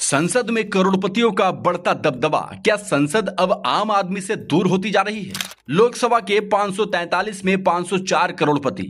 संसद में करोड़पतियों का बढ़ता दबदबा। क्या संसद अब आम आदमी से दूर होती जा रही है? लोकसभा के 543 में 504 करोड़पति।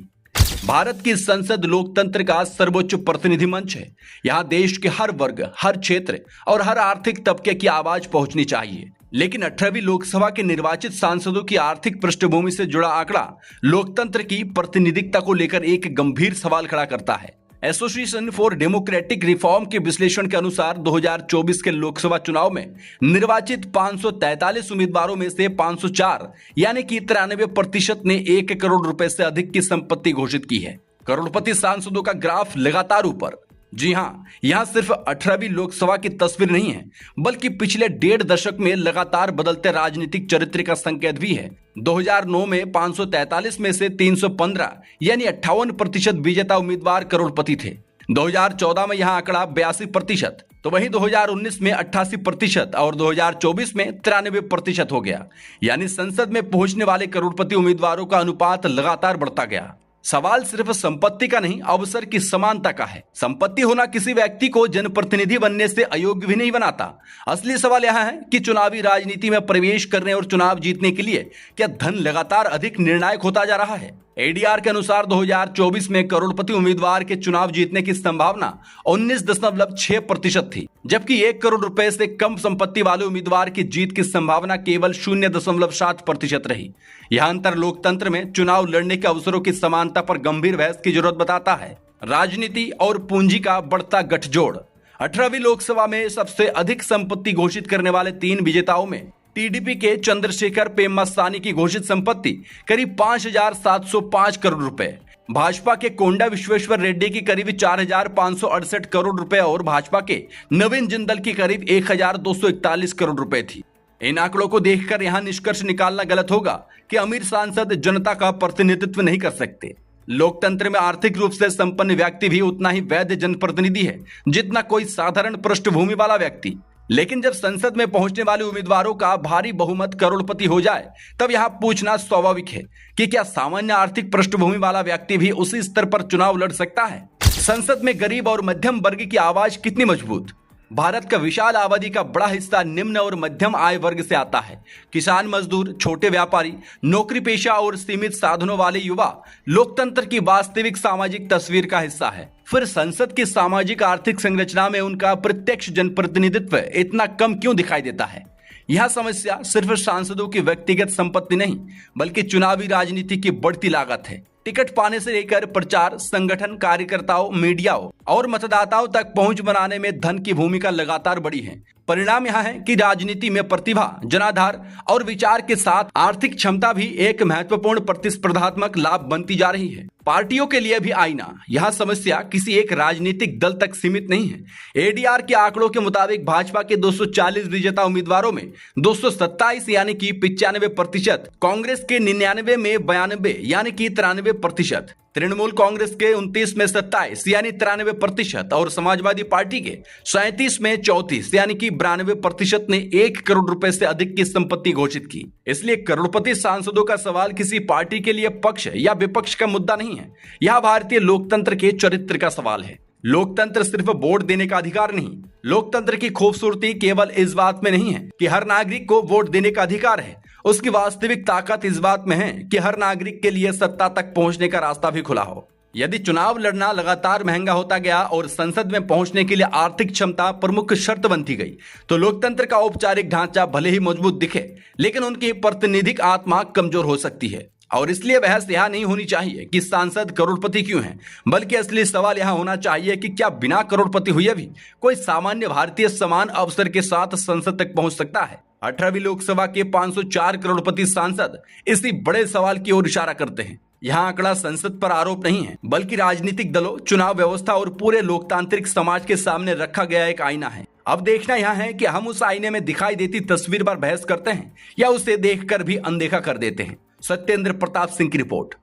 भारत की संसद लोकतंत्र का सर्वोच्च प्रतिनिधि मंच है। यहां देश के हर वर्ग, हर क्षेत्र और हर आर्थिक तबके की आवाज पहुंचनी चाहिए। लेकिन 18वीं लोकसभा के निर्वाचित सांसदों की आर्थिक पृष्ठभूमि से जुड़ा आंकड़ा लोकतंत्र की प्रतिनिधित्व को लेकर एक गंभीर सवाल खड़ा करता है। एसोसिएशन फॉर डेमोक्रेटिक रिफॉर्म के विश्लेषण के अनुसार 2024 के लोकसभा चुनाव में निर्वाचित 543 उम्मीदवारों में से 504 यानी कि 93% ने 1 करोड़ रुपए से अधिक की संपत्ति घोषित की है। करोड़पति सांसदों का ग्राफ लगातार ऊपर। जी हां, यहां सिर्फ 18वीं लोकसभा की तस्वीर नहीं है, बल्कि पिछले 1.5 दशक में लगातार बदलते राजनीतिक चरित्र का संकेत भी है। 2009 में 543 में से 315 यानी 58% विजेता उम्मीदवार करोड़पति थे। 2014 में यहां आंकड़ा 82%, तो वहीं 2019 में 88% और 2024 में 93% हो गया। यानी संसद में पहुंचने वाले करोड़पति उम्मीदवारों का अनुपात लगातार बढ़ता गया। सवाल सिर्फ संपत्ति का नहीं, अवसर की समानता का है। संपत्ति होना किसी व्यक्ति को जनप्रतिनिधि बनने से अयोग्य भी नहीं बनाता। असली सवाल यह है कि चुनावी राजनीति में प्रवेश करने और चुनाव जीतने के लिए क्या धन लगातार अधिक निर्णायक होता जा रहा है? एडीआर के अनुसार 2024 में करोड़पति उम्मीदवार के चुनाव जीतने की संभावना 19.6% थी, जबकि 1 करोड़ रुपए से कम संपत्ति वाले उम्मीदवार की जीत की संभावना केवल 0.7% रही। यह अंतर लोकतंत्र में चुनाव लड़ने के अवसरों की समानता पर गंभीर बहस की जरूरत बताता है। राजनीति और पूंजी का बढ़ता गठजोड़। 18वीं लोकसभा में सबसे अधिक संपत्ति घोषित करने वाले 3 विजेताओं में टीडीपी के चंद्रशेखर पेम्मासानी की घोषित संपत्ति करीब 5,705 करोड़ रुपए, भाजपा के कोंडा विश्वेश्वर रेड्डी की करीब 4,568 करोड़ रुपए और भाजपा के नवीन जिंदल की करीब 1,241 करोड़ रुपए थी। इन आंकड़ों को देखकर यहां निष्कर्ष निकालना गलत होगा कि अमीर सांसद जनता का प्रतिनिधित्व नहीं कर सकते। लोकतंत्र में आर्थिक रूप से संपन्न व्यक्ति भी उतना ही वैध जनप्रतिनिधि है जितना कोई साधारण पृष्ठभूमि वाला व्यक्ति। लेकिन जब संसद में पहुंचने वाले उम्मीदवारों का भारी बहुमत करोड़पति हो जाए, तब यहां पूछना स्वाभाविक है कि क्या सामान्य आर्थिक पृष्ठभूमि वाला व्यक्ति भी उसी स्तर पर चुनाव लड़ सकता है? संसद में गरीब और मध्यम वर्ग की आवाज कितनी मजबूत? भारत का विशाल आबादी का बड़ा हिस्सा निम्न और मध्यम आय वर्ग से आता है। किसान, मजदूर, छोटे व्यापारी, नौकरी पेशा और सीमित साधनों वाले युवा लोकतंत्र की वास्तविक सामाजिक तस्वीर का हिस्सा है। फिर संसद की सामाजिक आर्थिक संरचना में उनका प्रत्यक्ष जनप्रतिनिधित्व इतना कम क्यों दिखाई देता है? यह समस्या सिर्फ सांसदों की व्यक्तिगत संपत्ति नहीं, बल्कि चुनावी राजनीति की बढ़ती लागत है। टिकट पाने से लेकर प्रचार, संगठन, कार्यकर्ताओं, मीडियाओं और मतदाताओं तक पहुंच बनाने में धन की भूमिका लगातार बढ़ी है। परिणाम यह है कि राजनीति में प्रतिभा, जनाधार और विचार के साथ आर्थिक क्षमता भी एक महत्वपूर्ण प्रतिस्पर्धात्मक लाभ बनती जा रही है। पार्टियों के लिए भी आईना। यह समस्या किसी एक राजनीतिक दल तक सीमित नहीं है। एडीआर के आंकड़ों के मुताबिक भाजपा के 240 विजेता उम्मीदवारों में 227 यानी कि 95%, कांग्रेस के 99 में 92 यानी कि 93%, तृणमूल कांग्रेस के 29 में 27 यानी 93% और समाजवादी पार्टी के 37 में 34 यानी कि 92% ने 1 करोड़ रुपए से अधिक की संपत्ति घोषित की। इसलिए करोड़पति सांसदों का सवाल किसी पार्टी के लिए पक्ष या विपक्ष का मुद्दा नहीं है। यह भारतीय लोकतंत्र के चरित्र का सवाल है। लोकतंत्र सिर्फ वोट देने का अधिकार नहीं। लोकतंत्र की खूबसूरती केवल इस बात में नहीं है कि हर नागरिक को वोट देने का अधिकार है। उसकी वास्तविक ताकत इस बात में है कि हर नागरिक के लिए सत्ता तक पहुंचने का रास्ता भी खुला हो। यदि चुनाव लड़ना लगातार महंगा होता गया और संसद में पहुंचने के लिए आर्थिक क्षमता प्रमुख शर्त बनती गई, तो लोकतंत्र का औपचारिक ढांचा भले ही मजबूत दिखे, लेकिन उनकी प्रतिनिधिक आत्मा कमजोर हो सकती है। और इसलिए बहस यह नहीं होनी चाहिए कि सांसद करोड़पति क्यों हैं, बल्कि असली सवाल यह होना चाहिए कि क्या बिना करोड़पति हुए भी कोई सामान्य भारतीय समान अवसर के साथ संसद तक पहुंच सकता है? 18वीं लोकसभा के 504 करोड़पति सांसद इसी बड़े सवाल की ओर इशारा करते हैं। यह आंकड़ा संसद पर आरोप नहीं है, बल्कि राजनीतिक दलों, चुनाव व्यवस्था और पूरे लोकतांत्रिक समाज के सामने रखा गया एक आईना है। अब देखना यह है कि हम उस आईने में दिखाई देती तस्वीर पर बहस करते हैं या उसे देखकर भी अनदेखा कर देते हैं। सत्येंद्र प्रताप सिंह की रिपोर्ट।